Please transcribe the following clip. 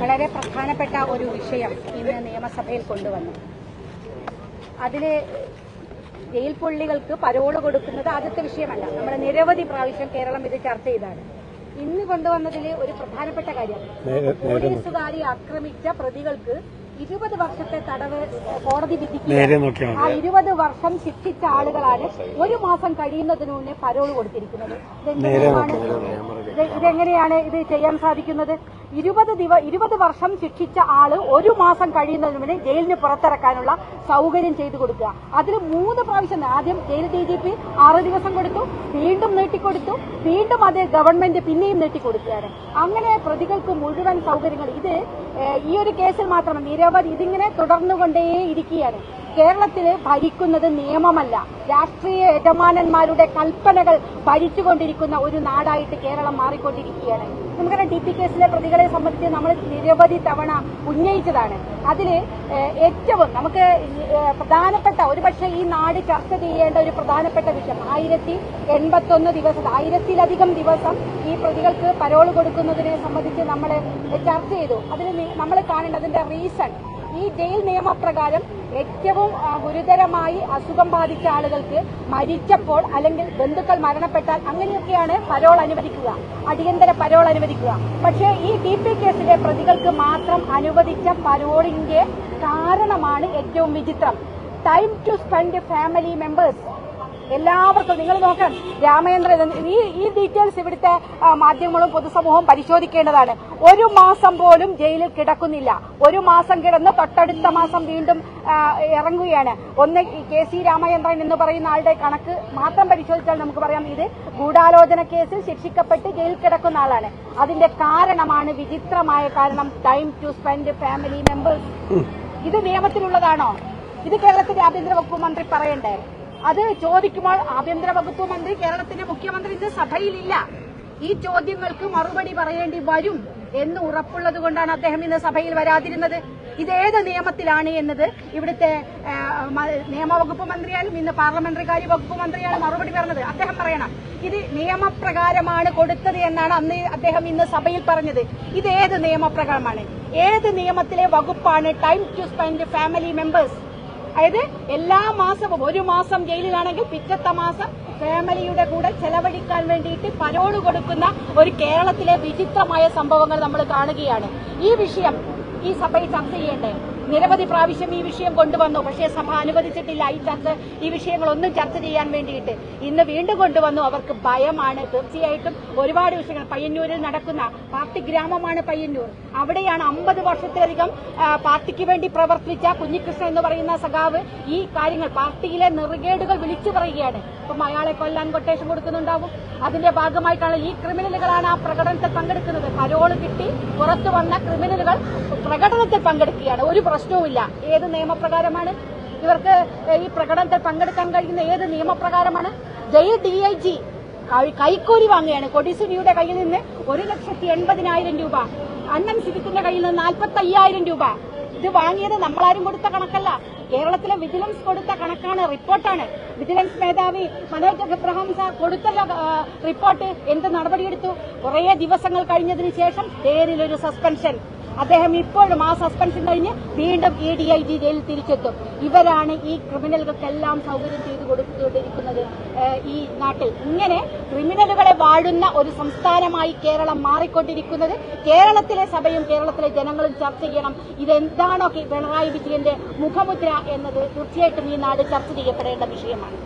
വളരെ പ്രധാനപ്പെട്ട ഒരു വിഷയം ഇന്ന് നിയമസഭയിൽ കൊണ്ടുവന്നു. അതില് ജയിൽ പുള്ളികൾക്ക് പരോള് കൊടുക്കുന്നത് ആദ്യത്തെ വിഷയമല്ല. നമ്മൾ നിരവധി പ്രാവശ്യം കേരളം ഇത് ചർച്ച ചെയ്താണ്. ഇന്ന് കൊണ്ടുവന്നതിൽ ഒരു പ്രധാനപ്പെട്ട കാര്യം, പോലീസുകാരെ ആക്രമിച്ച പ്രതികൾക്ക് 20 വർഷത്തെ തടവ് കോടതി വിധിക്കുക. ആ 20 വർഷം ശിക്ഷിച്ച ആളുകളാണ് 1 മാസം കഴിയുന്നതിന് മുന്നേ പരോൾ കൊടുത്തിരിക്കുന്നത്. ഇതെങ്ങനെയാണ് ഇത് ചെയ്യാൻ സാധിക്കുന്നത്? 20 വർഷം ശിക്ഷിച്ച ആള് 1 മാസം കഴിയുന്നതിന് മുന്നേ ജയിലിന് പുറത്തിറക്കാനുള്ള സൗകര്യം ചെയ്തു കൊടുക്കുക. അതിൽ 3 പ്രാവശ്യം ആദ്യം ജയിൽ DGP 6 ദിവസം കൊടുത്തു, വീണ്ടും നീട്ടിക്കൊടുത്തു, വീണ്ടും അത് ഗവൺമെന്റ് പിന്നെയും നീട്ടിക്കൊടുക്കുകയാണ്. അങ്ങനെ പ്രതികൾക്ക് മുഴുവൻ സൗകര്യങ്ങൾ. ഇത് ഈ ഒരു കേസിൽ മാത്രം നിരവധി ഇതിങ്ങനെ തുടർന്നുകൊണ്ടേയിരിക്കുകയാണ്. കേരളത്തില് ഭരിക്കുന്നത് നിയമമല്ല, രാഷ്ട്രീയ യജമാനന്മാരുടെ കൽപ്പനകൾ ഭരിച്ചുകൊണ്ടിരിക്കുന്ന ഒരു നാടായിട്ട് കേരളം മാറിക്കൊണ്ടിരിക്കുകയാണ്. നമുക്കറിയാം, DP കേസിലെ പ്രതികളെ സംബന്ധിച്ച് നമ്മൾ നിരവധി തവണ ഉന്നയിച്ചതാണ്. അതിൽ ഏറ്റവും നമുക്ക് പ്രധാനപ്പെട്ട ഒരുപക്ഷെ ഈ നാട് ചർച്ച ചെയ്യേണ്ട ഒരു പ്രധാനപ്പെട്ട വിഷയം 1081 ദിവസം 1000-ലധികം ദിവസം ഈ പ്രതികൾക്ക് പരോൾ കൊടുക്കുന്നതിനെ സംബന്ധിച്ച് നമ്മൾ ചർച്ച ചെയ്തു. അതിൽ നമ്മൾ കാണേണ്ടതിന്റെ റീസൺ, ഈ ജയിൽ നിയമപ്രകാരം ഏറ്റവും ഗുരുതരമായി അസുഖം ബാധിച്ച ആളുകൾക്ക് മരിച്ചപ്പോൾ അല്ലെങ്കിൽ ബന്ധുക്കൾ മരണപ്പെട്ടാൽ അങ്ങനെയൊക്കെയാണ് പരോൾ അനുവദിക്കുക, അടിയന്തര പരോൾ അനുവദിക്കുക. പക്ഷേ ഈ DP കേസിലെ പ്രതികൾക്ക് മാത്രം അനുവദിച്ച പരോളിന്റെ കാരണമാണ് ഏറ്റവും വിചിത്രം. Time to spend family members. എല്ലാവർക്കും നിങ്ങൾ നോക്കാം, രാമചന്ദ്രൻ, ഈ ഡീറ്റെയിൽസ് ഇവിടുത്തെ മാധ്യമങ്ങളും പൊതുസമൂഹവും പരിശോധിക്കേണ്ടതാണ്. 1 മാസം പോലും ജയിലിൽ കിടക്കുന്നില്ല. 1 മാസം കിടന്ന് തൊട്ടടുത്ത മാസം വീണ്ടും ഇറങ്ങുകയാണ്. ഒന്ന് KC രാമചന്ദ്രൻ എന്ന് പറയുന്ന ആളുടെ കണക്ക് മാത്രം പരിശോധിച്ചാൽ നമുക്ക് പറയാം, ഇത് ഗൂഢാലോചന കേസിൽ ശിക്ഷിക്കപ്പെട്ട് ജയിലിൽ കിടക്കുന്ന ആളാണ്. അതിന്റെ കാരണമാണ് വിചിത്രമായ കാരണം, time to spend family members. ഇത് നിയമത്തിലുള്ളതാണോ? ഇത് കേരളത്തിന്റെ ആഭ്യന്തര വകുപ്പ് മന്ത്രി പറയണ്ടേ? അത് ചോദിക്കുമ്പോൾ ആഭ്യന്തര വകുപ്പ് മന്ത്രി, കേരളത്തിന്റെ മുഖ്യമന്ത്രി ഇന്ന് സഭയിലില്ല. ഈ ചോദ്യങ്ങൾക്ക് മറുപടി പറയേണ്ടി വരും എന്ന് ഉറപ്പുള്ളത് കൊണ്ടാണ് അദ്ദേഹം ഇന്ന് സഭയിൽ വരാതിരുന്നത്. ഇതേത് നിയമത്തിലാണ് എന്നത് ഇവിടുത്തെ നിയമവകുപ്പ് മന്ത്രിയാലും ഇന്ന് പാർലമെന്ററി കാര്യ വകുപ്പ് മന്ത്രിയാണ് മറുപടി പറഞ്ഞത്. അദ്ദേഹം പറയണം, ഇത് നിയമപ്രകാരമാണ് കൊടുത്തത് എന്നാണ് അന്ന് അദ്ദേഹം ഇന്ന് സഭയിൽ പറഞ്ഞത്. ഇതേത് നിയമപ്രകാരമാണ്? ഏത് നിയമത്തിലെ വകുപ്പാണ് time to spend family members? അതായത് എല്ലാ മാസവും 1 മാസം ജയിലിലാണെങ്കിൽ പിറ്റത്തെ മാസം ഫാമിലിയുടെ കൂടെ ചെലവഴിക്കാൻ വേണ്ടിയിട്ട് പരോള് കൊടുക്കുന്ന ഒരു കേരളത്തിലെ വിചിത്രമായ സംഭവങ്ങൾ നമ്മൾ കാണുകയാണ്. ഈ വിഷയം ഈ സഭയിൽ ചർച്ച ചെയ്യേണ്ടേ? നിരവധി പ്രാവശ്യം ഈ വിഷയം കൊണ്ടുവന്നു, പക്ഷേ സഭ അനുവദിച്ചിട്ടില്ല ഈ വിഷയങ്ങളൊന്നും ചർച്ച ചെയ്യാൻ വേണ്ടിയിട്ട്. ഇന്ന് വീണ്ടും കൊണ്ടുവന്നു. അവർക്ക് ഭയമാണ്. തീർച്ചയായിട്ടും ഒരുപാട് വിഷയങ്ങൾ, പയ്യന്നൂരിൽ നടക്കുന്ന പാർട്ടി ഗ്രാമമാണ് പയ്യന്നൂർ. അവിടെയാണ് 50 വർഷത്തിലധികം പാർട്ടിക്ക് വേണ്ടി പ്രവർത്തിച്ച കുഞ്ഞികൃഷ്ണൻ എന്ന് പറയുന്ന സഖാവ് ഈ കാര്യങ്ങൾ, പാർട്ടിയിലെ നെറുകേടുകൾ വിളിച്ചു പറയുകയാണ്. അപ്പം അയാളെ കൊല്ലാൻ കൊട്ടേഷൻ കൊടുക്കുന്നുണ്ടാവും. അതിന്റെ ഭാഗമായിട്ടാണ് ഈ ക്രിമിനലുകളാണ് ആ പ്രകടനത്തിൽ പങ്കെടുക്കുന്നത്. പരോള് കിട്ടി പുറത്തു വന്ന ക്രിമിനലുകൾ പ്രകടനത്തിൽ പങ്കെടുക്കുകയാണ്. ഒരു പ്രശ്നവുമില്ല. ഏത് നിയമപ്രകാരമാണ് ഇവർക്ക് ഈ പ്രകടനത്തിൽ പങ്കെടുക്കാൻ കഴിയുന്ന? ഏത് നിയമപ്രകാരമാണ്? ജയിൽ DIG കൈക്കൂലി വാങ്ങുകയാണ്. കൊടിസുനിയുടെ കയ്യിൽ നിന്ന് 1,80,000 രൂപ, അണ്ണൻ സിബിത്തിന്റെ കയ്യിൽ നിന്ന് 45,000 രൂപ. ഇത് വാങ്ങിയത് നമ്മളാരും കൊടുത്ത കണക്കല്ല, കേരളത്തിലെ വിജിലൻസ് കൊടുത്ത കണക്കാണ്, റിപ്പോർട്ടാണ്. വിജിലൻസ് മേധാവി മനോജ് എബ്രഹാം സാർ കൊടുത്തല്ലോ റിപ്പോർട്ട്. എന്ത് നടപടിയെടുത്തു? കുറേ ദിവസങ്ങൾ കഴിഞ്ഞതിന് ശേഷം പേരിലൊരു സസ്പെൻഷൻ. അദ്ദേഹം ഇപ്പോഴും ആ സസ്പെൻഷൻ കഴിഞ്ഞ് വീണ്ടും ഈ DIG ജയിലിൽ തിരിച്ചെത്തും. ഇവരാണ് ഈ ക്രിമിനലുകൾക്കെല്ലാം സൗകര്യം ചെയ്തു കൊടുത്തുകൊണ്ടിരിക്കുന്നത് ഈ നാട്ടിൽ. ഇങ്ങനെ ക്രിമിനലുകളെ വാഴുന്ന ഒരു സംസ്ഥാനമായി കേരളം മാറിക്കൊണ്ടിരിക്കുന്നത് കേരളത്തിലെ സഭയും കേരളത്തിലെ ജനങ്ങളും ചർച്ച ചെയ്യണം. ഇതെന്താണോ പിണറായി വിജയന്റെ മുഖമുദ്ര എന്നത് തീർച്ചയായിട്ടും ഈ നാട് ചർച്ച ചെയ്യപ്പെടേണ്ട വിഷയമാണ്.